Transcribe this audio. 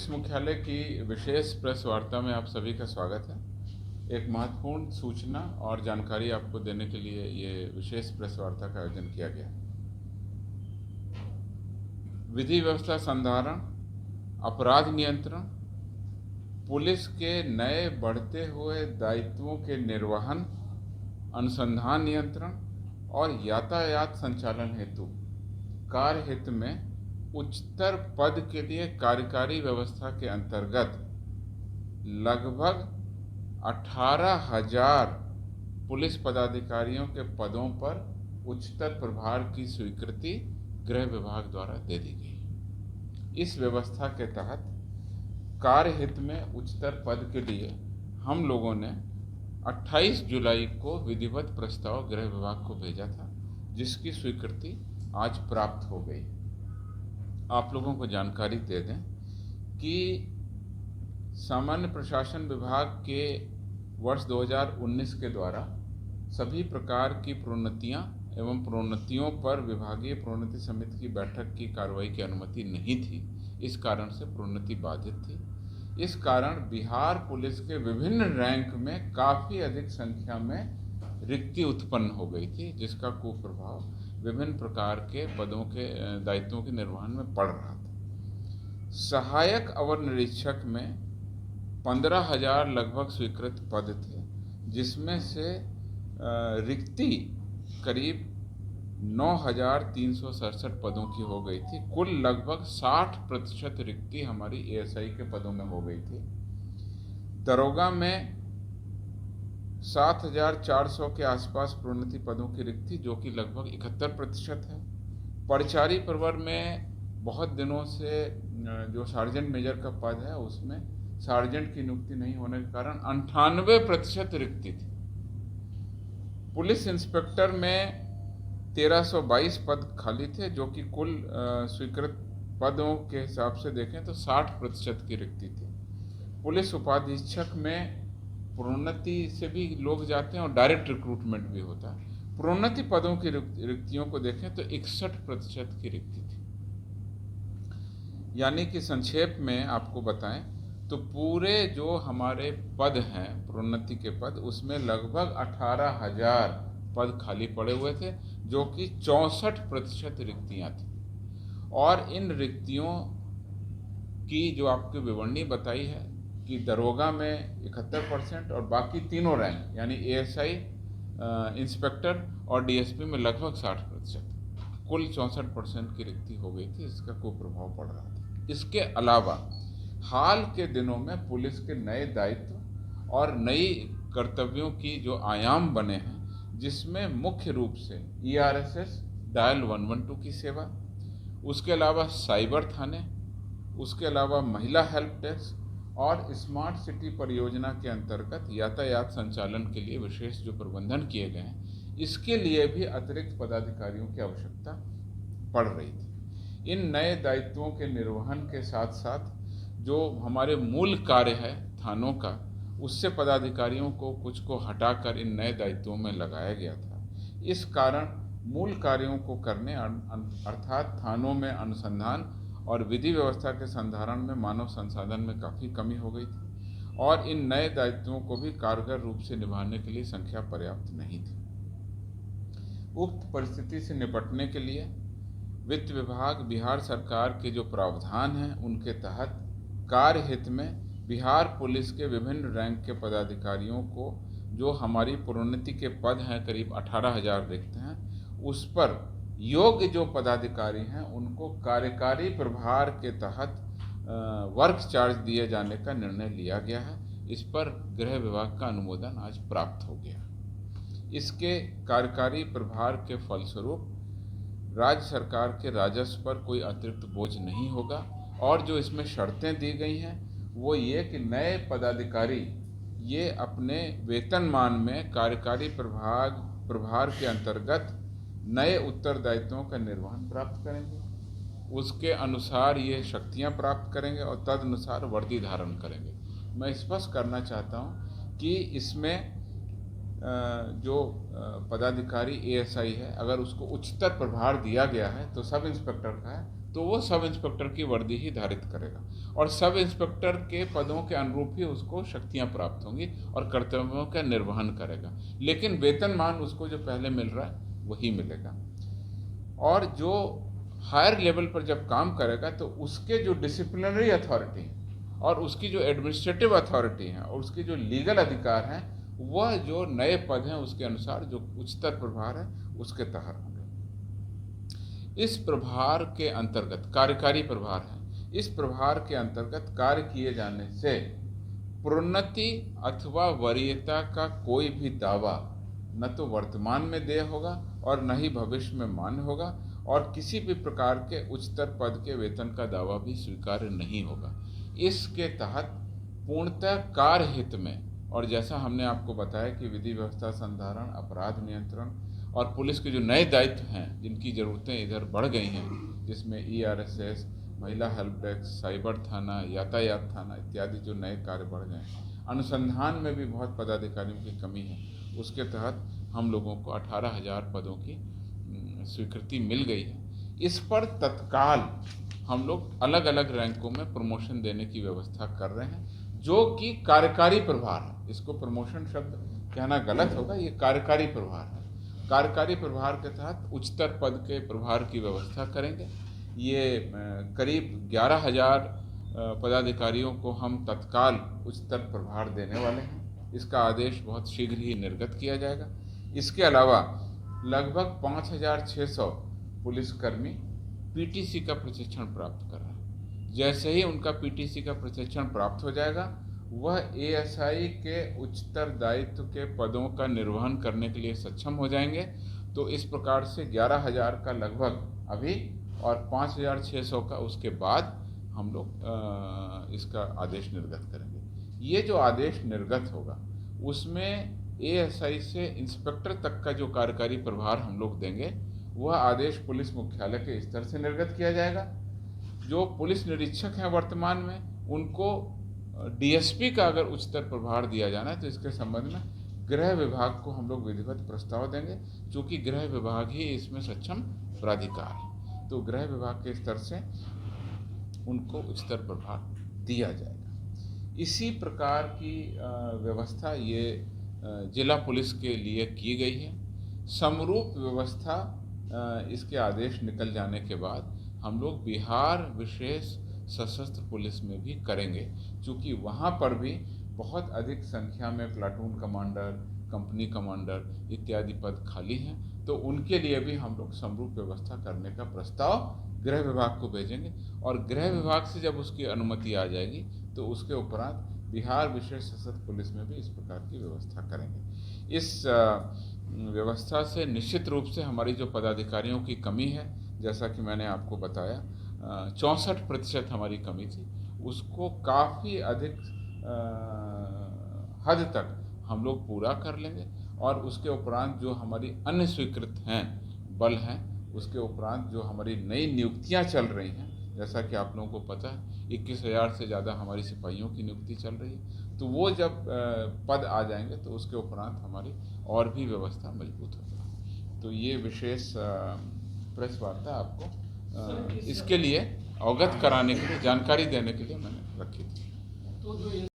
Police मुख्यालय की विशेष press वार्ता में आप सभी का स्वागत है। एक महत्वपूर्ण सूचना और जानकारी आपको देने के लिए ये विशेष प्रेस वार्ता का आयोजन किया गया। विधि व्यवस्था संधारण, अपराध नियंत्रण, पुलिस के नए बढ़ते हुए दायित्वों के निर्वहन, अनुसंधान नियंत्रण और यातायात संचालन हेतु कार्य हित में उच्चतर पद के लिए कार्यकारी व्यवस्था के अंतर्गत लगभग 18,000 पुलिस पदाधिकारियों के पदों पर उच्चतर प्रभार की स्वीकृति गृह विभाग द्वारा दे दी गई। इस व्यवस्था के तहत कार्य हित में उच्चतर पद के लिए हम लोगों ने 28 जुलाई को विधिवत प्रस्ताव गृह विभाग को भेजा था, जिसकी स्वीकृति आज प्राप्त हो गई। आप लोगों को जानकारी दे दें कि सामान्य प्रशासन विभाग के वर्ष 2019 के द्वारा सभी प्रकार की प्रोन्नतियां एवं प्रोन्नतियों पर विभागीय प्रोन्नति समिति की बैठक की कार्रवाई की अनुमति नहीं थी। इस कारण से प्रोन्नति बाधित थी। इस कारण बिहार पुलिस के विभिन्न रैंक में काफ़ी अधिक संख्या में रिक्ति उत्पन्न हो गई थी, जिसका कुप्रभाव विभिन्न प्रकार के पदों के दायित्वों के निर्वहन में पड़ रहा था। सहायक अवर निरीक्षक में 15,000 लगभग स्वीकृत पद थे, जिसमें से रिक्ति करीब 9,367 पदों की हो गई थी। कुल लगभग 60% रिक्ति हमारी एएसआई के पदों में हो गई थी। दरोगा में 7,400 के आसपास प्रोन्नति पदों की रिक्ति, जो कि लगभग 71% है। परिचारी प्रवर में बहुत दिनों से जो सार्जेंट मेजर का पद है, उसमें सार्जेंट की नियुक्ति नहीं होने के कारण 98% रिक्ति थी। पुलिस इंस्पेक्टर में 1,322 पद खाली थे, जो कि कुल स्वीकृत पदों के हिसाब से देखें तो 60% की रिक्ति थी। पुलिस उपाधीक्षक में प्रोन्नति से भी लोग जाते हैं और डायरेक्ट रिक्रूटमेंट भी होता है। प्रोन्नति पदों की रिक्तियों को देखें तो 61% की रिक्ति थी। यानी कि संक्षेप में आपको बताएं तो पूरे जो हमारे पद हैं प्रोन्नति के पद, उसमें लगभग 18,000 पद खाली पड़े हुए थे, जो कि 64% रिक्तियां थी। और इन रिक्तियों की जो आपकी विवरणी बताई है कि दरोगा में 71% और बाकी तीनों रैंक यानी एएसआई, इंस्पेक्टर और डीएसपी में लगभग 60%, कुल 64% की रिक्ति हो गई थी। इसका कुप्रभाव पड़ रहा था। इसके अलावा हाल के दिनों में पुलिस के नए दायित्व और नई कर्तव्यों की जो आयाम बने हैं, जिसमें मुख्य रूप से ईआरएसएस, डायल 112 की सेवा, उसके अलावा साइबर थाने, उसके अलावा महिला हेल्प डेस्क और स्मार्ट सिटी परियोजना के अंतर्गत यातायात संचालन के लिए विशेष जो प्रबंधन किए गए हैं, इसके लिए भी अतिरिक्त पदाधिकारियों की आवश्यकता पड़ रही थी। इन नए दायित्वों के निर्वहन के साथ साथ जो हमारे मूल कार्य है थानों का, उससे पदाधिकारियों को कुछ को हटाकर इन नए दायित्वों में लगाया गया था। इस कारण मूल कार्यों को करने अर्थात थानों में अनुसंधान और विधि व्यवस्था के संधारण में मानव संसाधन में काफ़ी कमी हो गई थी, और इन नए दायित्वों को भी कारगर रूप से निभाने के लिए संख्या पर्याप्त नहीं थी। उक्त परिस्थिति से निपटने के लिए वित्त विभाग, बिहार सरकार के जो प्रावधान हैं, उनके तहत कार्य हित में बिहार पुलिस के विभिन्न रैंक के पदाधिकारियों को जो हमारी प्रोन्नति के पद हैं करीब 18,000 रिक्त हैं, उस पर योग्य जो पदाधिकारी हैं उनको कार्यकारी प्रभार के तहत वर्क चार्ज दिए जाने का निर्णय लिया गया है। इस पर गृह विभाग का अनुमोदन आज प्राप्त हो गया। इसके कार्यकारी प्रभार के फलस्वरूप राज्य सरकार के राजस्व पर कोई अतिरिक्त बोझ नहीं होगा, और जो इसमें शर्तें दी गई हैं वो ये कि नए पदाधिकारी ये अपने वेतनमान में कार्यकारी प्रभार के अंतर्गत नए उत्तरदायित्वों का निर्वहन प्राप्त करेंगे, उसके अनुसार ये शक्तियां प्राप्त करेंगे और तदनुसार वर्दी धारण करेंगे। मैं स्पष्ट करना चाहता हूं कि इसमें जो पदाधिकारी एएसआई है, अगर उसको उच्चतर प्रभार दिया गया है तो सब इंस्पेक्टर का है, तो वो सब इंस्पेक्टर की वर्दी ही धारित करेगा और सब इंस्पेक्टर के पदों के अनुरूप ही उसको शक्तियां प्राप्त होंगी और कर्तव्यों का निर्वहन करेगा, लेकिन वेतनमान उसको जो पहले मिल रहा है वही मिलेगा। और जो हायर लेवल पर जब काम करेगा तो उसके जो डिसिप्लिनरी अथॉरिटी है और उसकी जो एडमिनिस्ट्रेटिव अथॉरिटी है और उसके जो लीगल अधिकार हैं, वह जो नए पद हैं उसके अनुसार जो उच्चतर प्रभार है उसके तहत होंगे। इस प्रभार के अंतर्गत कार्यकारी प्रभार है, इस प्रभार के अंतर्गत कार्य किए जाने से प्रोन्नति अथवा वरीयता का कोई भी दावा न तो वर्तमान में देय होगा और न ही भविष्य में मान्य होगा और किसी भी प्रकार के उच्चतर पद के वेतन का दावा भी स्वीकार्य नहीं होगा। इसके तहत पूर्णतः कार्य हित में, और जैसा हमने आपको बताया कि विधि व्यवस्था संधारण, अपराध नियंत्रण और पुलिस के जो नए दायित्व हैं जिनकी ज़रूरतें इधर बढ़ गई हैं, जिसमें ERSS, महिला हेल्प डेस्क, साइबर थाना, यातायात थाना इत्यादि जो नए कार्य बढ़ गए हैं, अनुसंधान में भी बहुत पदाधिकारियों की कमी है, उसके तहत हम लोगों को 18,000 पदों की स्वीकृति मिल गई है। इस पर तत्काल हम लोग अलग अलग रैंकों में प्रमोशन देने की व्यवस्था कर रहे हैं, जो कि कार्यकारी प्रभार है। इसको प्रमोशन शब्द कहना गलत होगा, ये कार्यकारी प्रभार है। कार्यकारी प्रभार के तहत उच्चतर पद के प्रभार की व्यवस्था करेंगे। ये करीब 11,000 पदाधिकारियों को हम तत्काल उच्चतर प्रभार देने वाले हैं। इसका आदेश बहुत शीघ्र ही निर्गत किया जाएगा। इसके अलावा लगभग 5,600 पुलिसकर्मी PTC का प्रशिक्षण प्राप्त कर रहे हैं। जैसे ही उनका PTC का प्रशिक्षण प्राप्त हो जाएगा, वह ASI के उच्चतर दायित्व के पदों का निर्वहन करने के लिए सक्षम हो जाएंगे। तो इस प्रकार से 11,000 का लगभग अभी और 5,600 का उसके बाद हम लोग इसका आदेश निर्गत करेंगे। ये जो आदेश निर्गत होगा उसमें ASI से इंस्पेक्टर तक का जो कार्यकारी प्रभार हम लोग देंगे, वह आदेश पुलिस मुख्यालय के स्तर से निर्गत किया जाएगा। जो पुलिस निरीक्षक हैं वर्तमान में, उनको DSP का अगर उच्चतर प्रभार दिया जाना है तो इसके संबंध में गृह विभाग को हम लोग विधिवत प्रस्ताव देंगे, क्योंकि गृह विभाग ही इसमें सक्षम प्राधिकार है। तो गृह विभाग के स्तर से उनको उच्चतर प्रभार दिया जाएगा। इसी प्रकार की व्यवस्था ये जिला पुलिस के लिए की गई है। समरूप व्यवस्था इसके आदेश निकल जाने के बाद हम लोग बिहार विशेष सशस्त्र पुलिस में भी करेंगे, क्योंकि वहाँ पर भी बहुत अधिक संख्या में प्लाटून कमांडर, कंपनी कमांडर इत्यादि पद खाली हैं। तो उनके लिए भी हम लोग समरूप व्यवस्था करने का प्रस्ताव गृह विभाग को भेजेंगे और गृह विभाग से जब उसकी अनुमति आ जाएगी तो उसके उपरांत बिहार विशेष सशस्त्र पुलिस में भी इस प्रकार की व्यवस्था करेंगे। इस व्यवस्था से निश्चित रूप से हमारी जो पदाधिकारियों की कमी है, जैसा कि मैंने आपको बताया 64% हमारी कमी थी, उसको काफ़ी अधिक हद तक हम लोग पूरा कर लेंगे। और उसके उपरांत जो हमारी अन्य स्वीकृत हैं बल हैं, उसके उपरांत जो हमारी नई नियुक्तियां चल रही हैं, जैसा कि आप लोगों को पता है 21,000 से ज़्यादा हमारी सिपाहियों की नियुक्ति चल रही है, तो वो जब पद आ जाएंगे तो उसके उपरांत हमारी और भी व्यवस्था मजबूत हो जाएगी। तो ये विशेष प्रेस वार्ता आपको इसके लिए अवगत कराने के लिए, जानकारी देने के लिए मैंने रखी थी।